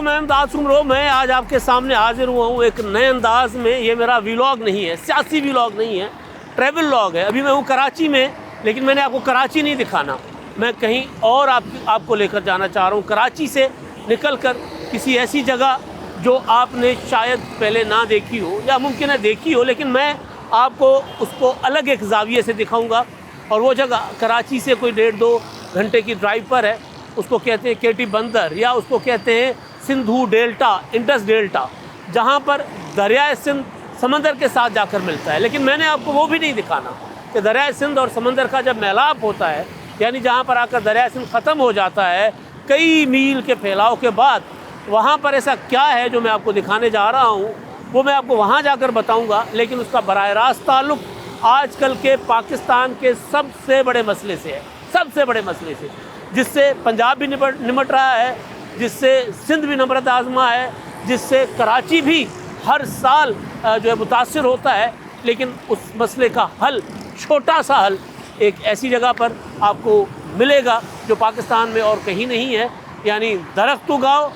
मैं इमदाद सुमरो, मैं आज आपके सामने हाजिर हुआ हूँ एक नए अंदाज में। ये मेरा व्लॉग नहीं है, सियासी व्लॉग नहीं है, ट्रैवल व्लॉग है। अभी मैं हूँ कराची में, लेकिन मैंने आपको कराची नहीं दिखाना, मैं कहीं और आपको लेकर जाना चाह रहा हूँ। कराची से निकल कर किसी ऐसी जगह जो आपने शायद पहले ना देखी हो या मुमकिन है देखी हो, लेकिन मैं आपको उसको अलग एक ज़ाविये से दिखाऊँगा। और वो जगह कराची से कोई 1.5-2 घंटे की ड्राइव पर है। उसको कहते हैं केटी बंदर, या उसको कहते हैं सिंधु डेल्टा, इंडस डेल्टा, जहाँ पर दरियाए सिंध समंदर के साथ जाकर मिलता है। लेकिन मैंने आपको वो भी नहीं दिखाना कि दरियाए सिंध और समंदर का जब मेलाप होता है, यानी जहाँ पर आकर दरियाए सिंध ख़त्म हो जाता है कई मील के फैलाव के बाद, वहाँ पर ऐसा क्या है जो मैं आपको दिखाने जा रहा हूँ, वो मैं आपको वहाँ जाकर बताऊँगा। लेकिन उसका बराह रास्त ताल्लुक़ आजकल के पाकिस्तान के सबसे बड़े मसले से है, सबसे बड़े मसले से, जिससे पंजाब भी निमट रहा है, जिससे सिंध भी नमरत आज़मा है, जिससे कराची भी हर साल जो है मुतासिर होता है। लेकिन उस मसले का हल, छोटा सा हल, एक ऐसी जगह पर आपको मिलेगा जो पाकिस्तान में और कहीं नहीं है। यानी दरख्त उगाओ,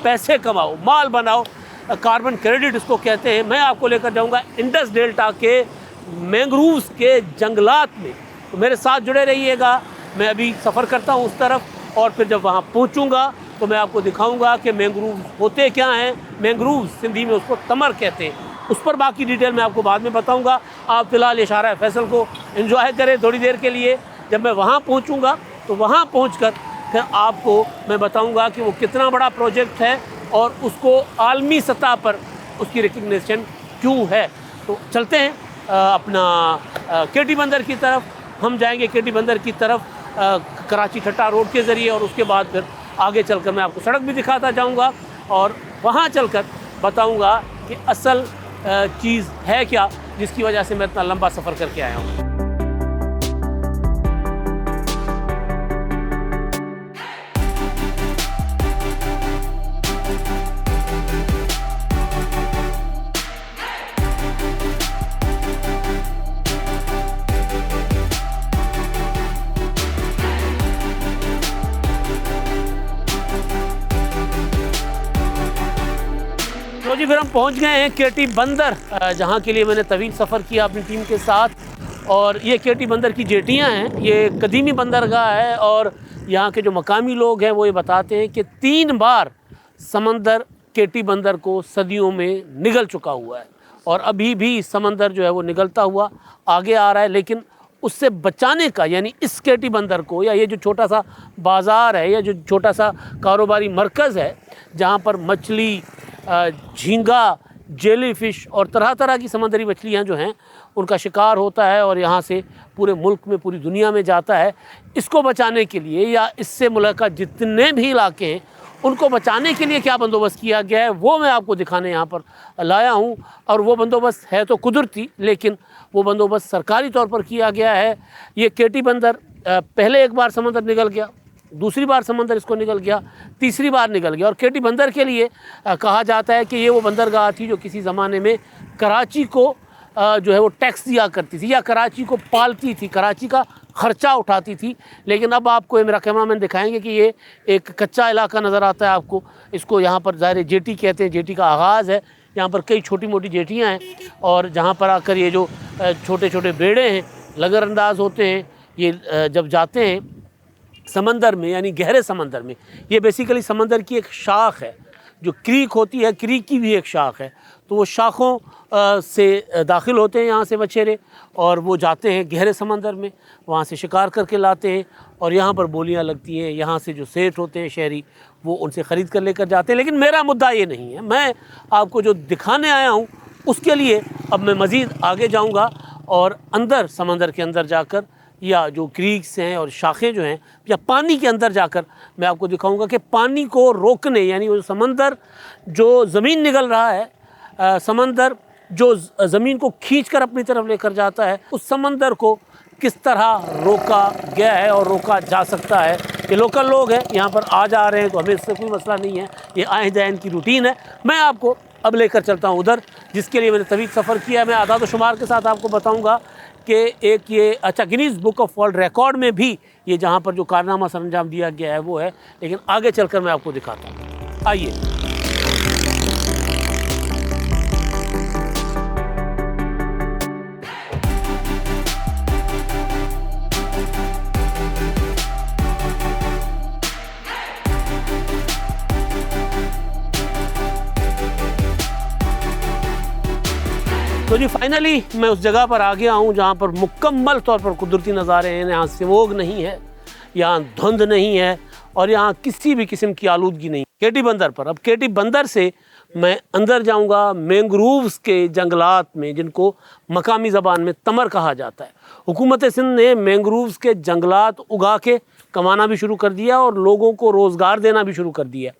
पैसे कमाओ, माल बनाओ, कार्बन क्रेडिट इसको कहते हैं। मैं आपको लेकर जाऊंगा इंडस डेल्टा के मैंग्रोव्स के जंगलात में, तो मेरे साथ जुड़े रहिएगा। मैं अभी सफ़र करता हूँ उस तरफ, और फिर जब वहाँ पहुँचूँगा तो मैं आपको दिखाऊंगा कि मैंग्रोव होते क्या हैं। मैंग्रोव सिंधी में उसको तमर कहते हैं, उस पर बाकी डिटेल मैं आपको बाद में बताऊंगा। आप फ़िलहाल इशारा फैसल को एंजॉय करें थोड़ी देर के लिए। जब मैं वहाँ पहुँचूँगा तो वहाँ पहुँचकर फिर आपको मैं बताऊँगा कि वो कितना बड़ा प्रोजेक्ट है और उसको आलमी सतह पर उसकी रिकग्निशन क्यों है। तो चलते हैं अपना केटी बंदर की तरफ। हम जाएंगे केटी बंदर की तरफ कराची ठट्टा रोड के ज़रिए, और उसके बाद फिर आगे चलकर मैं आपको सड़क भी दिखाता जाऊंगा और वहाँ चलकर बताऊंगा कि असल चीज़ है क्या जिसकी वजह से मैं इतना लंबा सफ़र करके आया हूँ। तो जी फिर हम पहुंच गए हैं केटी बंदर, जहां के लिए मैंने तवील सफ़र किया अपनी टीम के साथ। और ये केटी बंदर की जेटियां हैं, ये कदीमी बंदरगाह है। और यहाँ के जो मकामी लोग हैं वो ये बताते हैं कि 3 बार समंदर केटी बंदर को सदियों में निगल चुका हुआ है, और अभी भी समंदर जो है वो निगलता हुआ आगे आ रहा है। लेकिन उससे बचाने का, यानी इस केटी बंदर को, या ये जो छोटा सा बाज़ार है, या जो छोटा सा कारोबारी मरकज़ है जहाँ पर मछली, झींगा, जेली फ़िश और तरह तरह की समंदरी मछलियाँ जो हैं उनका शिकार होता है और यहाँ से पूरे मुल्क में, पूरी दुनिया में जाता है। इसको बचाने के लिए, या इससे मुल्क जितने भी इलाके हैं उनको बचाने के लिए क्या बंदोबस्त किया गया है, वो मैं आपको दिखाने यहाँ पर लाया हूँ। और वो बंदोबस्त है तो कुदरती, लेकिन वो बंदोबस्त सरकारी तौर पर किया गया है। ये केटी बंदर पहले एक बार समंदर निगल गया, दूसरी बार समंदर इसको निगल गया, तीसरी बार निगल गया। और केटी बंदर के लिए कहा जाता है कि ये वो बंदरगाह थी जो किसी ज़माने में कराची को जो है वो टैक्स दिया करती थी, या कराची को पालती थी, कराची का ख़र्चा उठाती थी। लेकिन अब आपको ये मेरा कैमरामैन दिखाएंगे कि ये एक कच्चा इलाका नज़र आता है आपको। इसको यहाँ पर ज़ाहिर जेटी कहते हैं, जेटी का आगाज़ है। यहाँ पर कई छोटी मोटी जेटियाँ हैं, और जहाँ पर आकर ये जो छोटे छोटे बेड़े हैं लगर अंदाज होते हैं, ये जब जाते हैं समंदर में, यानी गहरे समंदर में। ये बेसिकली समंदर की एक शाख है, जो क्रीक होती है, क्रीक की भी एक शाख है। तो वो शाखों से दाखिल होते हैं यहाँ से बछेरे, और वो जाते हैं गहरे समंदर में, वहाँ से शिकार करके लाते हैं, और यहाँ पर बोलियाँ लगती हैं। यहाँ से जो सेठ होते हैं शहरी, वो उनसे ख़रीद कर लेकर जाते हैं। लेकिन मेरा मुद्दा ये नहीं है, मैं आपको जो दिखाने आया हूँ उसके लिए अब मैं मज़ीद आगे जाऊँगा, और अंदर समंदर के अंदर जाकर, या जो क्रीक्स हैं और शाखें जो हैं, या पानी के अंदर जाकर मैं आपको दिखाऊंगा कि पानी को रोकने, यानी वो समंदर जो ज़मीन निगल रहा है, समंदर जो ज़मीन को खींचकर अपनी तरफ लेकर जाता है, उस समंदर को किस तरह रोका गया है और रोका जा सकता है। ये लोकल लोग हैं, यहाँ पर आ जा रहे हैं, तो हमें इससे कोई मसला नहीं है, ये आए जाए इनकी रूटीन है। मैं आपको अब लेकर चलता हूँ उधर, जिसके लिए मैंने तवील सफ़र किया। मैं आदाद शुमार के साथ आपको बताऊँगा कि एक ये Guinness book of world record में भी ये जहाँ पर जो कारनामा सरंजाम दिया गया है वो है। लेकिन आगे चलकर मैं आपको दिखाता हूँ, आइए। तो जी फाइनली मैं उस जगह पर आ गया हूँ जहाँ पर मुकम्मल तौर पर कुदरती नज़ारे हैं। यहाँ स्मोग नहीं है, यहाँ धुंध नहीं है और यहाँ किसी भी किस्म की आलूदगी नहीं। केटी बंदर पर, अब केटी बंदर से मैं अंदर जाऊँगा मैंग्रोव्स के जंगलात में, जिनको मकामी ज़बान में तमर कहा जाता है। हुकूमत सिंध ने मैंग्रोव्स के जंगलात उगा के कमाना भी शुरू कर दिया और लोगों को रोज़गार देना भी शुरू कर दिया।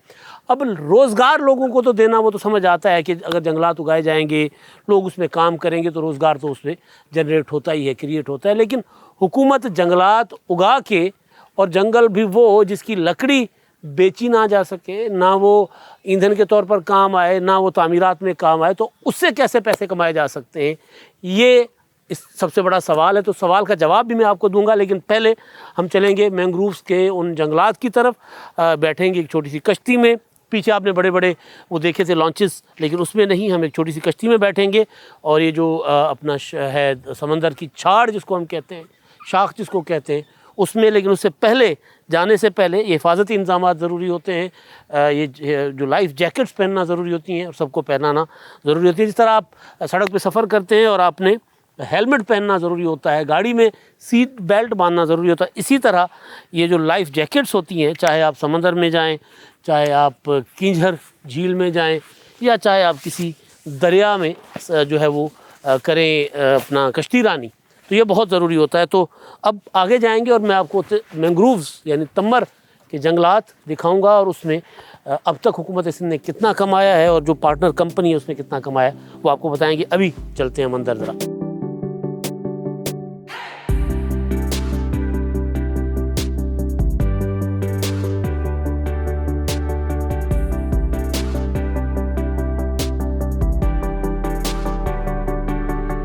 अब रोज़गार लोगों को तो देना, वो तो समझ आता है कि अगर जंगलात उगाए जाएंगे, लोग उसमें काम करेंगे तो रोज़गार तो उसमें जनरेट होता ही है, क्रिएट होता है। लेकिन हुकूमत जंगलात उगा के, और जंगल भी वो जिसकी लकड़ी बेची ना जा सके, ना वो ईंधन के तौर पर काम आए, ना वो तामीरात में काम आए, तो उससे कैसे पैसे कमाए जा सकते हैं, ये इस सबसे बड़ा सवाल है। तो सवाल का जवाब भी मैं आपको दूंगा, लेकिन पहले हम चलेंगे मैंग्रोव्स के उन जंगलात की तरफ, बैठेंगे एक छोटी सी कश्ती में। पीछे आपने बड़े बड़े वो देखे थे लॉन्चेस, लेकिन उसमें नहीं, हम एक छोटी सी कश्ती में बैठेंगे और ये जो अपना है समंदर की छाड़ जिसको हम कहते हैं, शाख जिसको कहते हैं, उसमें, लेकिन उससे पहले, जाने से पहले ये हिफाजती इंतजाम ज़रूरी होते हैं। ये जो लाइफ जैकेट्स पहनना ज़रूरी होती हैं और सबको पहनाना ज़रूरी होती है। जिस तरह आप सड़क पे सफ़र करते हैं और आपने हेलमेट पहनना ज़रूरी होता है, गाड़ी में सीट बेल्ट बांधना ज़रूरी होता है, इसी तरह ये जो लाइफ जैकेट्स होती हैं, चाहे आप समंदर में जाएं, चाहे आप किंझर झील में जाएं, या चाहे आप किसी दरिया में जो है वो करें अपना कश्ती रानी, तो ये बहुत ज़रूरी होता है। तो अब आगे जाएंगे और मैं आपको मैंग्रोव्स यानी तमर के जंगलात दिखाऊंगा और उसमें अब तक हुकूमत सिंध ने कितना कमाया है और जो पार्टनर कंपनी है उसने कितना कमाया है, वो आपको बताएंगे। अभी चलते हैं हम अंदर ज़रा।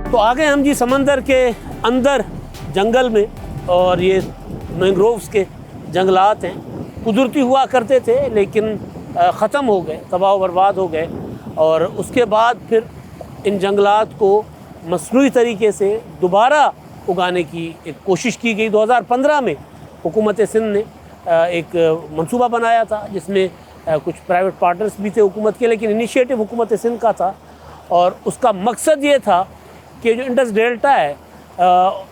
तो आ गए हम जी समंदर के अंदर जंगल में, और ये मैंग्रोव्स के जंगलात हैं। कुदरती हुआ करते थे लेकिन ख़त्म हो गए, तबाह बर्बाद हो गए, और उसके बाद फिर इन जंगलात को मसनूई तरीके से दोबारा उगाने की एक कोशिश की गई। 2015 में हुकूमत सिंध ने एक मंसूबा बनाया था जिसमें कुछ प्राइवेट पार्टनर्स भी थे हुकूमत के, लेकिन इनिशिएटिव हुकूमत सिंध का था, और उसका मकसद ये था कि जो इंडस डेल्टा है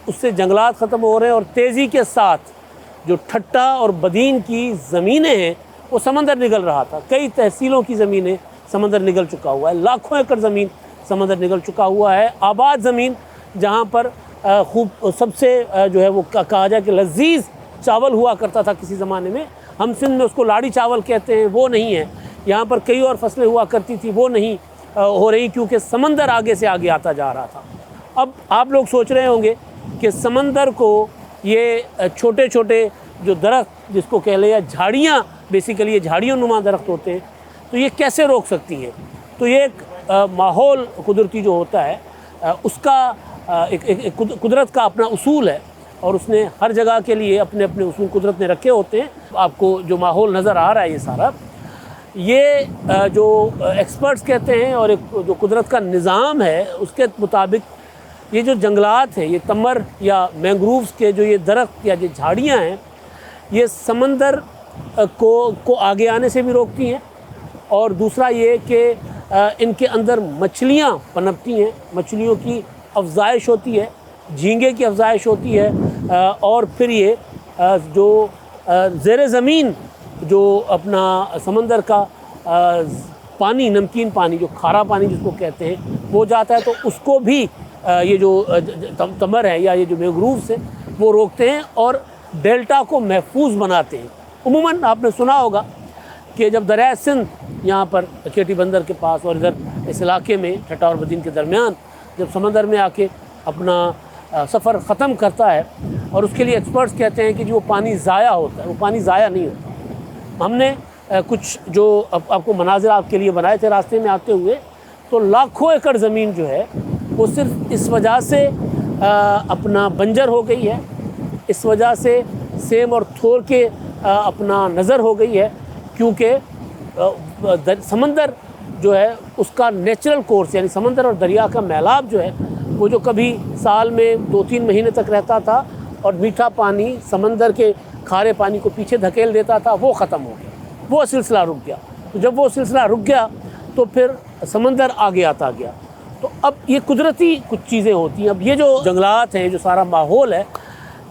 उससे जंगलात ख़त्म हो रहे हैं, और तेज़ी के साथ जो ठट्टा और बदीन की ज़मीनें हैं वो समंदर निगल रहा था। कई तहसीलों की ज़मीनें समंदर निगल चुका हुआ है, लाखों एकड़ ज़मीन समंदर निगल चुका हुआ है। आबाद ज़मीन जहाँ पर खूब सबसे जो है वो कहा जाए कि लजीज चावल हुआ करता था किसी ज़माने में, हम सिंध में उसको लाड़ी चावल कहते हैं, वो नहीं है। यहाँ पर कई और फसलें हुआ करती थी, वो नहीं हो रही, क्योंकि समंदर आगे से आगे आता जा रहा था। अब आप लोग सोच रहे होंगे कि समंदर को ये छोटे छोटे जो दरख्त जिसको कह लें, या झाड़ियाँ, बेसिकली ये झाड़ियों नुमा दरख्त होते हैं, तो ये कैसे रोक सकती हैं। तो ये एक माहौल कुदरती जो होता है उसका एक कुदरत का अपना उसूल है, और उसने हर जगह के लिए अपने अपने उसूल कुदरत ने रखे होते हैं। आपको जो माहौल नज़र आ रहा है ये सारा, ये जो एक्सपर्ट्स कहते हैं और एक जो कुदरत का निज़ाम है उसके मुताबिक ये जो जंगलात हैं, ये तमर या मैंग्रोव्स के जो ये दरख्त या ये झाड़ियाँ हैं, ये समंदर को आगे आने से भी रोकती हैं, और दूसरा ये कि इनके अंदर मछलियाँ पनपती हैं, मछलियों की अफजाइश होती है, झींगे की अफजाइश होती है, और फिर ये जो ज़ेर ज़मीन जो अपना समंदर का पानी, नमकीन पानी, जो खारा पानी जिसको कहते हैं, वो जाता है, तो उसको भी ये जो तमर है या ये जो मैंग्रोव्स है वो रोकते हैं और डेल्टा को महफूज बनाते हैं। उमूमन आपने सुना होगा कि जब दरिया सिंध यहाँ पर केटी बंदर के पास और इधर इस इलाके में ठट्टा और बदीन के दरमियान जब समंदर में आके अपना सफ़र ख़त्म करता है, और उसके लिए एक्सपर्ट्स कहते हैं कि जो पानी ज़ाया होता है वो पानी ज़ाया नहीं होता। हमने कुछ जो आपको मनाजिर आपके लिए बनाए थे रास्ते में आते हुए, तो लाखों एकड़ ज़मीन जो है वो सिर्फ इस वजह से अपना बंजर हो गई है, इस वजह से सेम और थोर के अपना नज़र हो गई है, क्योंकि समंदर जो है उसका नेचुरल कोर्स, यानी समंदर और दरिया का मेलाप जो है वो जो कभी साल में 2-3 महीने तक रहता था और मीठा पानी समंदर के खारे पानी को पीछे धकेल देता था, वो ख़त्म हो गया, वो सिलसिला रुक गया। तो जब वो सिलसिला रुक गया तो फिर समंदर आगे आता गया। तो अब ये कुदरती कुछ चीज़ें होती हैं। अब ये जो जंगलात हैं, जो सारा माहौल है,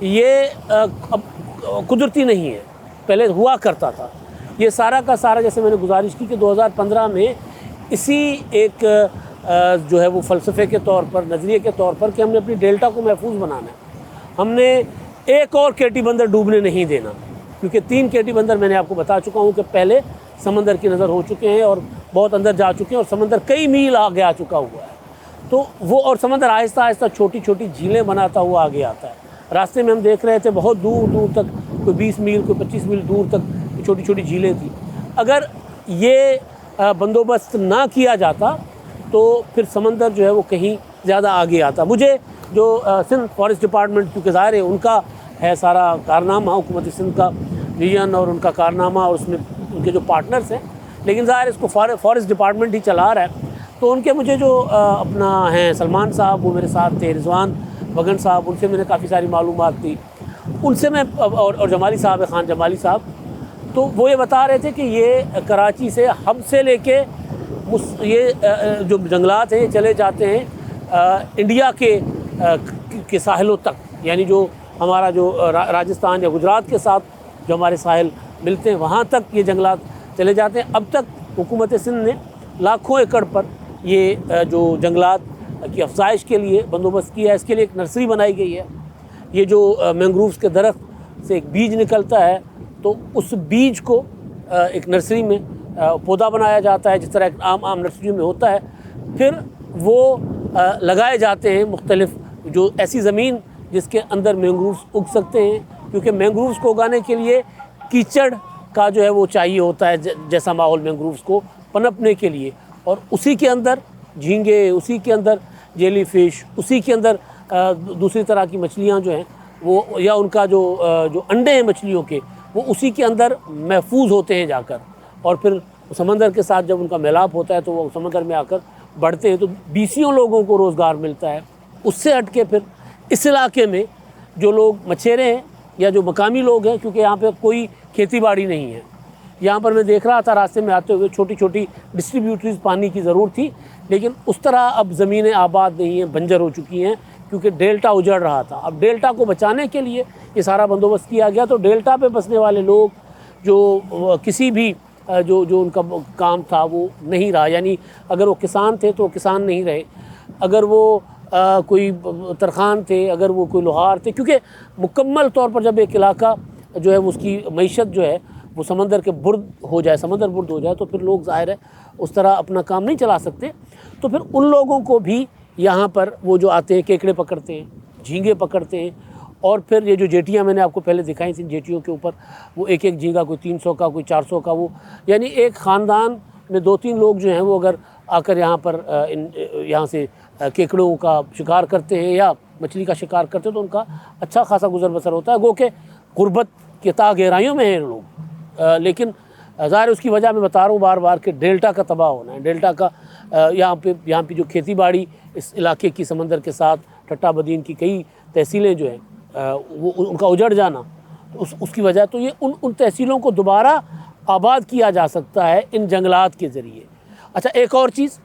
ये अब कुदरती नहीं है, पहले हुआ करता था। ये सारा का सारा, जैसे मैंने गुजारिश की कि 2015 में इसी एक जो है वो फ़लसफ़े के तौर पर, नज़रिए के तौर पर कि हमने अपनी डेल्टा को महफूज बनाना है, हमने एक और केटी बंदर डूबने नहीं देना, क्योंकि 3 केटी बंदर मैंने आपको बता चुका हूँ कि पहले समंदर की नज़र हो चुके हैं और बहुत अंदर जा चुके हैं और समंदर कई मील आगे आ चुका हुआ है। तो वो, और समंदर आहिस्ता आहिस्ता छोटी छोटी झीलें बनाता हुआ आगे आता है। रास्ते में हम देख रहे थे बहुत दूर दूर तक, कोई 20 मील कोई 25 मील दूर तक छोटी छोटी झीलें थी। अगर ये बंदोबस्त ना किया जाता तो फिर समंदर जो है वो कहीं ज़्यादा आगे आता। मुझे जो सिंध फॉरेस्ट डिपार्टमेंट, क्योंकि ज़ाहिर है उनका है सारा कारनामा, हुकूमत सिंध का विजन और उनका कारनामा और उसमें उनके जो पार्टनर्स हैं, लेकिन ज़ाहिर इसको फॉरेस्ट डिपार्टमेंट ही चला रहा है। तो उनके मुझे जो अपना हैं सलमान साहब, वो मेरे साथ थे, रिजवान बगन साहब, उनसे मैंने काफ़ी सारी मालूमात थी, उनसे मैं और जमाली साहब है, खान जमाली साहब, तो वो ये बता रहे थे कि ये कराची से हब से लेके ये जो जंगलात हैं ये चले जाते हैं इंडिया के साहिलों तक, यानी जो हमारा जो राजस्थान या गुजरात के साथ जो हमारे साहिल मिलते हैं वहाँ तक ये जंगलात चले जाते हैं। अब तक हुकूमत सिंध ने लाखों एकड़ पर ये जो जंगलात की अफजाइश के लिए बंदोबस्त किया है। इसके लिए एक नर्सरी बनाई गई है। ये जो मैंग्रोव्स के दरख्त से एक बीज निकलता है, तो उस बीज को एक नर्सरी में पौधा बनाया जाता है, जिस तरह आम नर्सरियों में होता है। फिर वो लगाए जाते हैं मुख्तलिफ जो ऐसी ज़मीन जिसके अंदर मैंग्रोव्स उग सकते हैं, क्योंकि मैंग्रोव्स को उगाने के लिए कीचड़ का जो है वो चाहिए होता है, जैसा माहौल मैंग्रोव्स को पनपने के लिए। और उसी के अंदर झींगे, उसी के अंदर जेली फिश, उसी के अंदर दूसरी तरह की मछलियाँ जो हैं वो, या उनका जो अंडे हैं मछलियों के, वो उसी के अंदर महफूज होते हैं जाकर। और फिर समंदर के साथ जब उनका मिलाप होता है तो वो समंदर में आकर बढ़ते हैं, तो बीसियों लोगों को रोज़गार मिलता है। उससे हट के फिर इस इलाके में जो लोग मछेरे हैं या जो मकामी लोग हैं, क्योंकि यहाँ पे कोई खेती बाड़ी नहीं है, यहाँ पर मैं देख रहा था रास्ते में आते हुए छोटी छोटी डिस्ट्रीब्यूटरीज पानी की ज़रूर थी, लेकिन उस तरह अब ज़मीनें आबाद नहीं हैं, बंजर हो चुकी हैं, क्योंकि डेल्टा उजड़ रहा था। अब डेल्टा को बचाने के लिए ये सारा बंदोबस्त किया गया। तो डेल्टा पे बसने वाले लोग जो किसी भी जो उनका काम था वो नहीं रहा, यानी अगर वो किसान थे तो वो किसान नहीं रहे, अगर वो कोई तरखान थे, अगर वो कोई लोहार थे, क्योंकि मुकम्मल तौर पर जब एक इलाका जो है उसकी मईशत जो है वो समंदर के बुर्द हो जाए, समंदर बुर्द हो जाए, तो फिर लोग ज़ाहिर है उस तरह अपना काम नहीं चला सकते। तो फिर उन लोगों को भी यहाँ पर वो जो आते हैं केकड़े पकड़ते हैं, झींगे पकड़ते हैं, और फिर ये जो जेटियाँ मैंने आपको पहले दिखाई थी, जेटियों के ऊपर वो एक एक झींगा कोई 300 का, कोई 400 का, वो यानी एक ख़ानदान में 2-3 लोग जो हैं वो अगर आकर यहाँ पर यहाँ से केकड़ों का शिकार करते हैं या मछली का शिकार करते हैं तो उनका अच्छा खासा गुजर बसर होता है। गो के गुर्बत के ता गहराइयों में हैं लोग, लेकिन ज़ाहिर उसकी वजह मैं बता रहा हूँ बार बार कि डेल्टा का तबाह होना है। डेल्टा का यहाँ पे जो खेती बाड़ी इस इलाके की समंदर के साथ ठट्टा बदीन की कई तहसीलें जो हैं वो उनका उजड़ जाना, उसकी वजह तो ये उन तहसीलों को दोबारा आबाद किया जा सकता है इन जंगलात के ज़रिए। अच्छा, एक और चीज़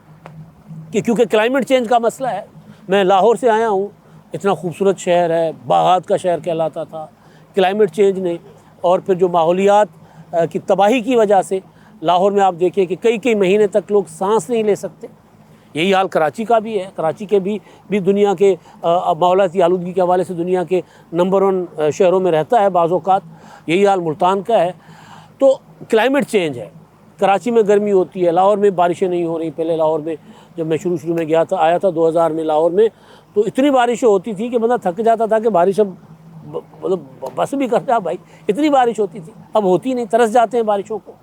कि क्योंकि क्लाइमेट चेंज का मसला है, मैं लाहौर से आया हूँ, इतना खूबसूरत शहर है, बागात का शहर कहलाता था। क्लाइमेट चेंज ने और फिर जो माहौलियात की तबाही की वजह से लाहौर में आप देखिए कि कई महीने तक लोग सांस नहीं ले सकते। यही हाल कराची का भी है। कराची के भी दुनिया के माहौलियाती आलूदगी के हवाले से दुनिया के नंबर 1 शहरों में रहता है बाज़ औक़ात। यही हाल मुल्तान का है। तो क्लाइमेट चेंज है, कराची में गर्मी होती है, लाहौर में बारिशें नहीं हो रही। पहले लाहौर में जब मैं शुरू में गया था, आया था 2000 में लाहौर में, तो इतनी बारिशें होती थी कि बंदा थक जाता था कि बारिश अब मतलब बस भी कर जा भाई, इतनी बारिश होती थी। अब होती नहीं, तरस जाते हैं बारिशों को।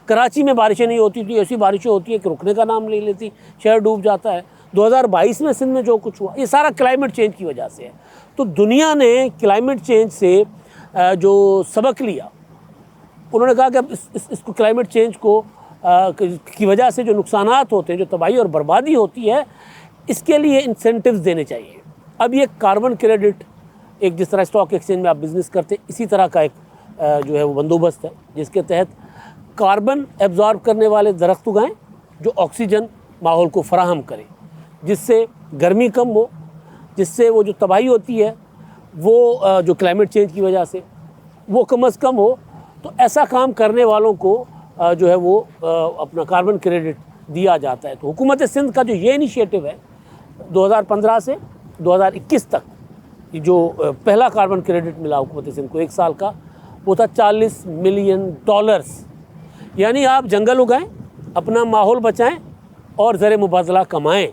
कराची में बारिशें नहीं होती थी, ऐसी बारिशें होती है कि रुकने का नाम नहीं लेती, शहर डूब जाता है। 2022 में सिंध में जो कुछ हुआ ये सारा क्लाइमेट चेंज की वजह से है। तो दुनिया ने क्लाइमेट चेंज से जो सबक लिया, उन्होंने कहा कि अब इसको क्लाइमेट चेंज को की वजह से जो नुकसानात होते हैं, जो तबाही और बर्बादी होती है, इसके लिए इंसेंटिव्स देने चाहिए। अब ये कार्बन क्रेडिट, एक जिस तरह स्टॉक एक्सचेंज में आप बिज़नेस करते इसी तरह का एक जो है वो बंदोबस्त है, जिसके तहत कार्बन एब्जॉर्ब करने वाले दरख्त उगाएं जो ऑक्सीजन माहौल को फराहम करें, जिससे गर्मी कम हो, जिससे वो जो तबाही होती है वो जो क्लाइमेट चेंज की वजह से वो कम अज़ कम हो। तो ऐसा काम करने वालों को जो है वो अपना कार्बन क्रेडिट दिया जाता है। तो हुकूमत सिंध का जो ये इनिशिएटिव है 2015 से 2021 तक, जो पहला कार्बन क्रेडिट मिला हुकूमत सिंध को 1 साल का, वो था $40 मिलियन। यानी आप जंगल उगाएं, अपना माहौल बचाएं और ज़र मुबादला कमाएं।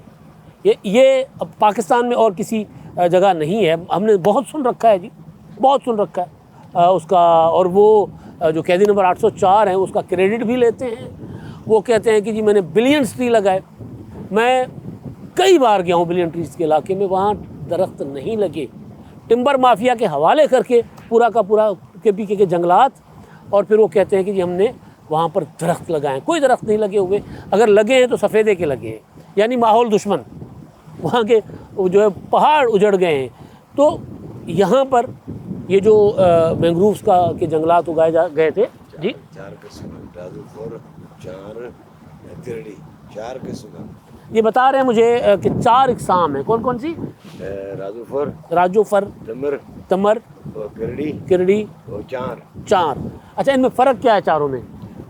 ये अब पाकिस्तान में और किसी जगह नहीं है। हमने बहुत सुन रखा है जी, बहुत सुन रखा है उसका। और वो जो कैदी नंबर 804 है उसका क्रेडिट भी लेते हैं। वो कहते हैं कि जी मैंने बिलियंस ट्री लगाए। मैं कई बार गया हूँ बिलियन ट्रीज के इलाके में, वहाँ दरख्त नहीं लगे। टिम्बर माफिया के हवाले करके पूरा का पूरा KPK के जंगलात, और फिर वो कहते हैं कि जी हमने वहाँ पर दरख्त लगाए। कोई दरख्त नहीं लगे हुए, अगर लगे हैं तो सफ़ेदे के लगे हैं, यानी माहौल दुश्मन। वहाँ के जो है पहाड़ उजड़ गए हैं। तो यहाँ पर ये जो मैंग्रोव्स के जंगलात उगाए गए थे जी, 4 किस्म, राजूफर, 4 तिरड़ी, 4 किस्म। ये बता रहे हैं मुझे कि 4 इकसाम हैं। कौन कौन सी? राजूफर, तमर और किरड़ी और 4। अच्छा, इनमें फ़र्क क्या है चारों में?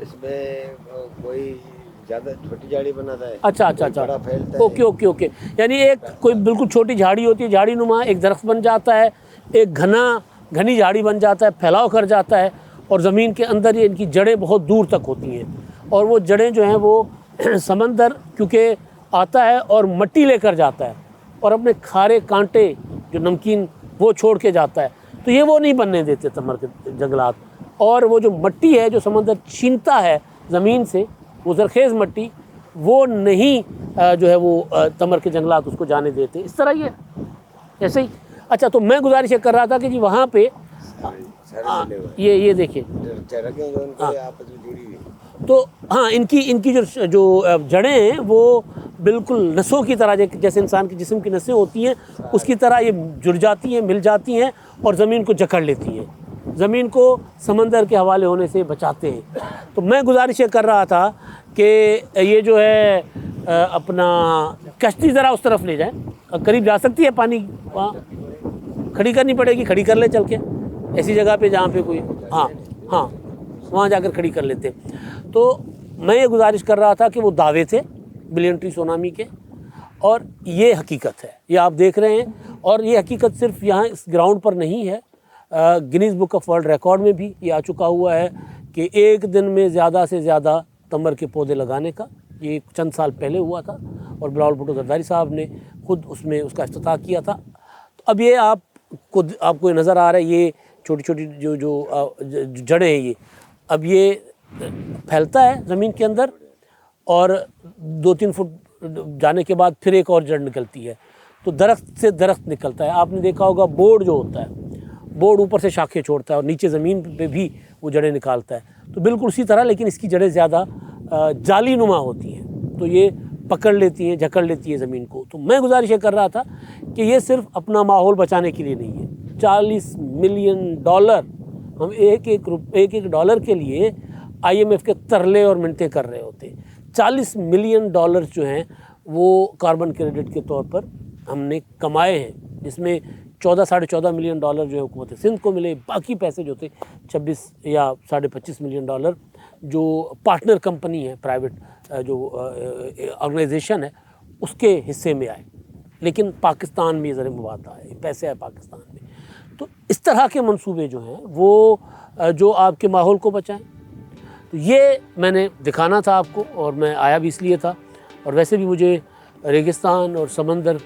इसमें कोई ज़्यादा छोटी झाड़ी बनाता है। अच्छा, बड़ा फैलता है। ओके। यानी एक कोई बिल्कुल छोटी झाड़ी होती है, झाड़ी नुमा एक दरख्त बन जाता है, एक घनी झाड़ी बन जाता है, फैलाव कर जाता है, और ज़मीन के अंदर ये इनकी जड़ें बहुत दूर तक होती हैं। और वो जड़ें जो हैं वो समंदर क्योंकि आता है और मट्टी लेकर जाता है और अपने खारे कांटे जो नमकीन वो छोड़ के जाता है। तो ये वो नहीं बनने देते तमर के जंगलात। और वो जो मट्टी है जो समंदर छीनता है ज़मीन से, वो ज़रखेज़ मट्टी, वो नहीं जो है वो तमर के जंगलात उसको जाने देते। इस तरह ये ऐसे ही। अच्छा, तो मैं गुजारिश ये कर रहा था कि जी वहाँ पे ये देखिए, तो हाँ, इनकी जो जड़ें हैं वो बिल्कुल नसों की तरह, जैसे इंसान के जिस्म की नसें होती हैं उसकी तरह ये जुड़ जाती हैं, मिल जाती हैं और ज़मीन को जकड़ लेती हैं, ज़मीन को समंदर के हवाले होने से बचाते हैं। तो मैं गुजारिश ये कर रहा था कि ये जो है अपना कश्ती ज़रा उस तरफ ले जाएं, करीब जा सकती है पानी, वहाँ खड़ी करनी पड़ेगी, खड़ी कर ले चल के ऐसी जगह पे जहाँ पे कोई हाँ वहाँ जाकर खड़ी कर लेते। तो मैं ये गुजारिश कर रहा था कि वो दावे थे बिलियन ट्री सुनामी के, और ये हकीकत है, ये आप देख रहे हैं। और ये हकीकत सिर्फ यहाँ इस ग्राउंड पर नहीं है, Guinness book of world record में भी ये आ चुका हुआ है कि एक दिन में ज़्यादा से ज़्यादा तमर के पौधे लगाने का, ये चंद साल पहले हुआ था और बिलावल भुट्टो जरदारी साहब ने खुद उसमें उसका इफ्तिताह किया था। तो अब ये आपको नज़र आ रहा है, ये छोटी छोटी जो जड़ें हैं, ये अब ये फैलता है ज़मीन के अंदर और 2-3 फुट जाने के बाद फिर एक और जड़ निकलती है। तो दरख्त से दरख्त निकलता है। आपने देखा होगा बोर्ड जो होता है, बोर्ड ऊपर से शाखें छोड़ता है और नीचे ज़मीन पे भी वो जड़ें निकालता है। तो बिल्कुल उसी तरह, लेकिन इसकी जड़ें ज़्यादा जाली नुमा होती हैं, तो ये पकड़ लेती हैं, जकड़ लेती है ज़मीन को। तो मैं गुजारिश ये कर रहा था कि ये सिर्फ अपना माहौल बचाने के लिए नहीं है। $40 मिलियन हम एक डॉलर के लिए IMF के तरले और मिन्नतें कर रहे होते। $40 मिलियन जो हैं वो कार्बन क्रेडिट के तौर पर हमने कमाए हैं, जिसमें 14-14.5 मिलियन डॉलर जो है हुकूमत सिंध को मिले। बाकी पैसे जो थे 26 या 25.5 मिलियन डॉलर जो पार्टनर कंपनी है, प्राइवेट जो ऑर्गेनाइजेशन है, उसके हिस्से में आए। लेकिन पाकिस्तान में ज़र मुबादला है, पैसे है पाकिस्तान में। तो इस तरह के मंसूबे जो हैं वो जो आपके माहौल को बचाएं, तो ये मैंने दिखाना था आपको, और मैं आया भी इसलिए था। और वैसे भी मुझे रेगिस्तान और समंदर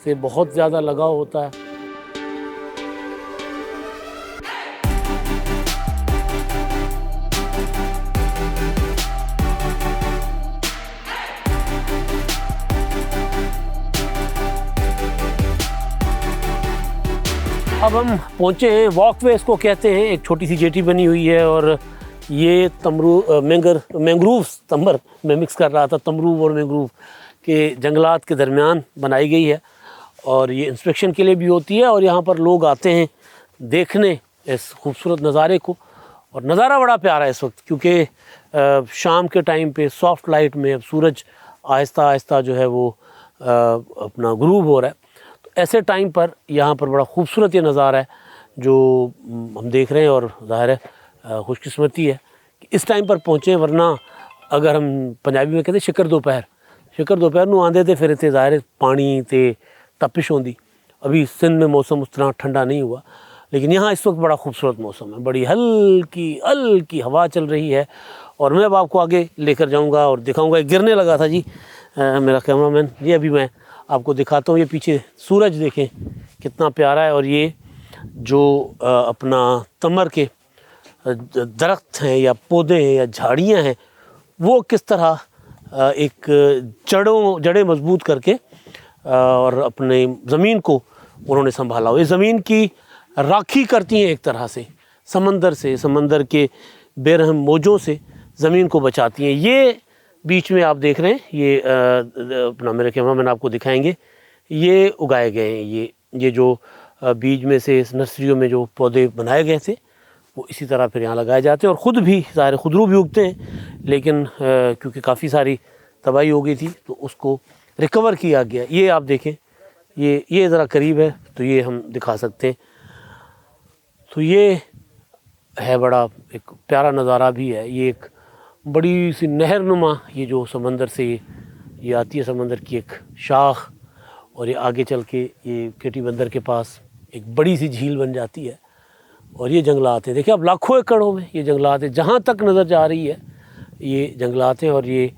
से बहुत ज़्यादा लगाव होता है। अब हम पहुँचे हैं वॉकवे इसको कहते हैं, एक छोटी सी जेटी बनी हुई है और ये मैंग्रोव तंबर मैं मिक्स कर रहा था, तमरूव और मैंग्रोव के जंगलात के दरमियान बनाई गई है और ये इंस्पेक्शन के लिए भी होती है और यहाँ पर लोग आते हैं देखने इस खूबसूरत नज़ारे को। और नज़ारा बड़ा प्यारा है इस वक्त, क्योंकि शाम के टाइम पे सॉफ्ट लाइट में अब सूरज आहिस्ता आहिस्ता जो है वो अपना गुरूब हो रहा है। तो ऐसे टाइम पर यहाँ पर बड़ा खूबसूरत ये नज़ारा है जो हम देख रहे हैं और ज़ाहिर है खुशकिस्मती है कि इस टाइम पर पहुँचे, वरना अगर हम पंजाबी में कहते शिकर दोपहर नूं आंदे ते फिर इत्थे ज़ाहिर पानी ते तपिश होंदी। अभी सिंध में मौसम उस तरह ठंडा नहीं हुआ, लेकिन यहाँ इस वक्त बड़ा खूबसूरत मौसम है, बड़ी हल्की हवा चल रही है। और मैं अब आपको आगे लेकर जाऊँगा और दिखाऊँगा। एक गिरने लगा था जी मेरा कैमरामैन, ये अभी मैं आपको दिखाता हूँ। ये पीछे सूरज देखें कितना प्यारा है और ये जो अपना तमर के दरख्त हैं या पौधे हैं या झाड़ियाँ हैं वो किस तरह एक जड़ें मजबूत करके और अपने ज़मीन को उन्होंने संभाला हो। ये ज़मीन की राखी करती हैं एक तरह से, समंदर के बेरहम मौजों से ज़मीन को बचाती हैं। ये बीच में आप देख रहे हैं, ये अपना मेरे कैमरामैन आपको दिखाएंगे, ये उगाए गए हैं। ये जो बीज में से इस नर्सरियों में जो पौधे बनाए गए थे वो इसी तरह फिर यहाँ लगाए जाते हैं और ख़ुद भी ज़ाहिर खुदरू भी उगते हैं, लेकिन क्योंकि काफ़ी सारी तबाही हो गई थी तो उसको रिकवर किया गया। ये आप देखें, ये ज़रा करीब है तो ये हम दिखा सकते हैं। तो ये है बड़ा एक प्यारा नज़ारा भी है। ये एक बड़ी सी नहर नुमा, ये जो समंदर से ये आती है, समंदर की एक शाख, और ये आगे चल के ये केटी बंदर के पास एक बड़ी सी झील बन जाती है। और ये जंगलात हैं, देखिए अब लाखों एकड़ों में ये जंगलात हैं, जहाँ तक नज़र जा रही है ये जंगलात हैं। और ये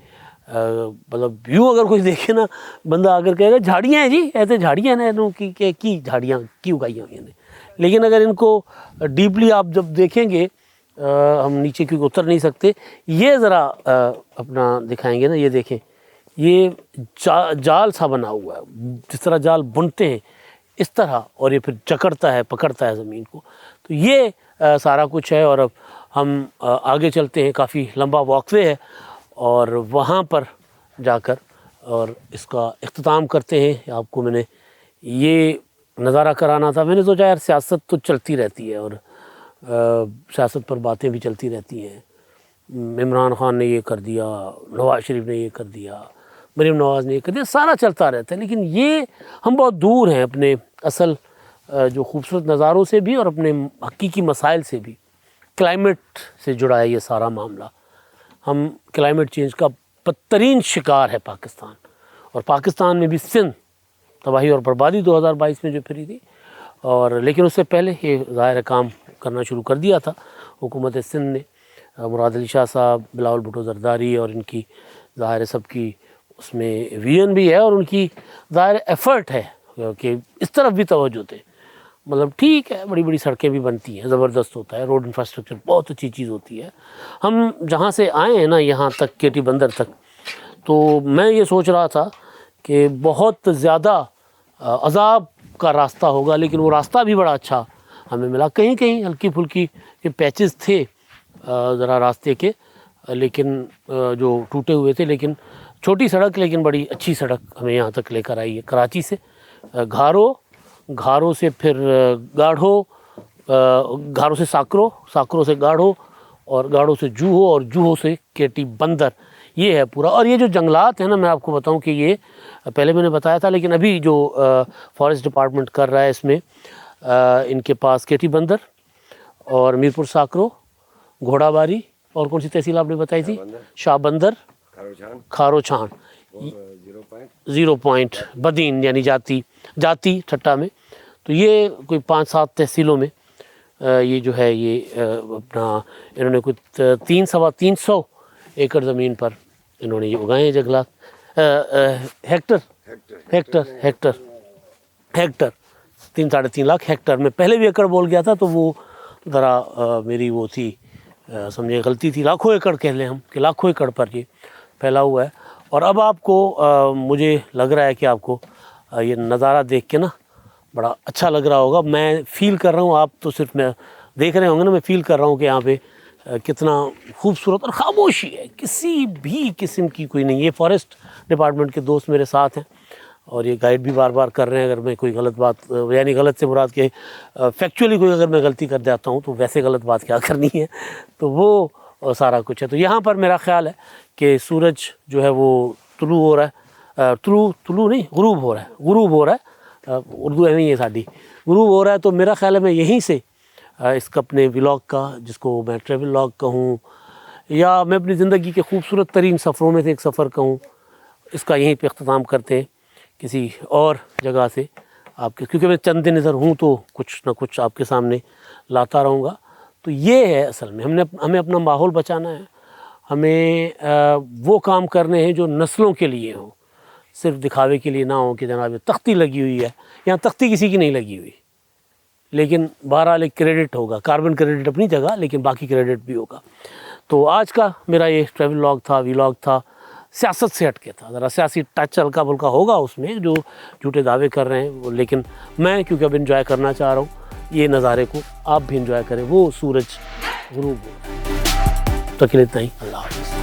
मतलब व्यू अगर कोई देखे ना, बंदा आकर कहेगा झाड़ियाँ हैं जी, ऐसे झाड़ियाँ हैं ना की झाड़ियाँ की उगाई हुई हैं। लेकिन अगर इनको डीपली आप जब देखेंगे, हम नीचे क्योंकि उतर नहीं सकते, ये ज़रा अपना दिखाएंगे ना, ये देखें, ये जाल सा बना हुआ है, जिस तरह जाल बुनते हैं इस तरह, और ये फिर पकड़ता है ज़मीन को। तो ये सारा कुछ है। और अब हम आगे चलते हैं, काफ़ी लंबा वॉकवे है और वहाँ पर जाकर और इसका इख्तिताम करते हैं। आपको मैंने ये नज़ारा कराना था। मैंने सोचा यार सियासत तो चलती रहती है और सियासत पर बातें भी चलती रहती हैं। इमरान खान ने ये कर दिया, नवाज़ शरीफ ने ये कर दिया, मरीम नवाज़ ने ये कर दिया, सारा चलता रहता है। लेकिन ये हम बहुत दूर हैं अपने असल जो खूबसूरत नज़ारों से भी और अपने हकीकी मसाइल से भी। क्लाइमेट से जुड़ा है ये सारा मामला। हम क्लाइमेट चेंज का बदतरीन शिकार है पाकिस्तान, और पाकिस्तान में भी सिंध तबाही और बर्बादी 2022 में जो फिरी थी। और लेकिन उससे पहले ये ज़ाहिर काम करना शुरू कर दिया था हुकूमत सिंध ने। मुराद अली शाह साहब, बिलावल भुट्टो ज़रदारी और इनकी ज़ाहिर सबकी उसमें विजन भी है और उनकी ज़ाहिर एफ़र्ट है कि इस तरफ भी तवज्जो दें। मतलब ठीक है, बड़ी बड़ी सड़कें भी बनती हैं, ज़बरदस्त होता है, रोड इंफ्रास्ट्रक्चर बहुत अच्छी चीज़ होती है। हम जहाँ से आए हैं ना यहाँ तक, केटी बंदर तक, तो मैं ये सोच रहा था कि बहुत ज़्यादा अज़ाब का रास्ता होगा, लेकिन वो रास्ता भी बड़ा अच्छा हमें मिला। कहीं कहीं हल्की फुल्की के पैचेस थे ज़रा रास्ते के, लेकिन जो टूटे हुए थे, लेकिन छोटी सड़क लेकिन बड़ी अच्छी सड़क हमें यहाँ तक लेकर आई है। कराची से घारो से फिर गाढ़ो, घारो से साकरो से गाढ़ो, और गाढ़ो से जूहो, और जूहो से केटी बंदर। ये है पूरा। और ये जो जंगलात हैं ना, मैं आपको बताऊं कि ये पहले मैंने बताया था, लेकिन अभी जो फॉरेस्ट डिपार्टमेंट कर रहा है इसमें इनके पास केटी बंदर और मीरपुर साकरो, घोड़ाबारी, और कौन सी तहसील आपने बताई थी? शाहबंदर, खारो छान, 0 पॉइंट बदीन यानी जाती ठट्टा में। तो ये कोई 5-7 तहसीलों में ये जो है ये अपना इन्होंने कुछ 300 एकड़ ज़मीन पर इन्होंने ये उगाए हैं जंगलात। हेक्टर 3-3.5 लाख हेक्टर में पहले भी एकड़ बोल गया था, तो वो ज़रा मेरी वो थी, समझे गलती थी। लाखों एकड़ कह लें हम कि लाखों एकड़ पर ये फैला हुआ है। और अब आपको मुझे लग रहा है कि आपको ये नज़ारा देख के ना बड़ा अच्छा लग रहा होगा। मैं फ़ील कर रहा हूँ, आप तो सिर्फ मैं देख रहे होंगे ना, मैं फ़ील कर रहा हूँ कि यहाँ पे कितना खूबसूरत और ख़ामोशी है, किसी भी किस्म की कोई नहीं। ये फॉरेस्ट डिपार्टमेंट के दोस्त मेरे साथ हैं और ये गाइड भी बार बार कर रहे हैं। अगर मैं कोई गलत बात, यानी गलत से मुराद के फैक्चुअली कोई अगर मैं गलती कर जाता हूँ तो वैसे गलत बात क्या करनी है, तो वो सारा कुछ है। तो यहाँ पर मेरा ख़्याल है कि सूरज जो है वो तुलू हो रहा है, तुलू नहीं, गुरूब हो रहा है, उर्दू है नहीं है साड़ी, गुरूब हो रहा है। तो मेरा ख्याल है मैं यहीं से इसका अपने व्लॉग का, जिसको मैं ट्रैवल व्लॉग कहूँ या मैं अपनी ज़िंदगी के खूबसूरत तरीन सफ़रों में से एक सफ़र कहूँ, इसका यहीं पे अख्ताम करते हैं किसी और जगह से आपके, क्योंकि मैं चंद दिन इधर हूँ तो कुछ ना कुछ आपके सामने लाता रहूँगा। तो ये है असल में हमें अपना माहौल बचाना है, हमें वो काम करने हैं जो नस्लों के लिए हों, सिर्फ दिखावे के लिए ना हो कि जनाब तख्ती लगी हुई है। यहाँ तख्ती किसी की नहीं लगी हुई, लेकिन बहरहाल एक क्रेडिट होगा, कार्बन क्रेडिट अपनी जगह, लेकिन बाकी क्रेडिट भी होगा। तो आज का मेरा ये ट्रैवल व्लॉग था, सियासत से हट के था, ज़रा सियासी टच हल्का फुल्का होगा उसमें, जो झूठे दावे कर रहे हैं वो, लेकिन मैं क्योंकि अब इन्जॉय करना चाह रहा हूँ ये नज़ारे को, आप भी इन्जॉय करें। वो सूरज गुरूब हो, तो इतना ही, अल्लाह हाफ़िज़।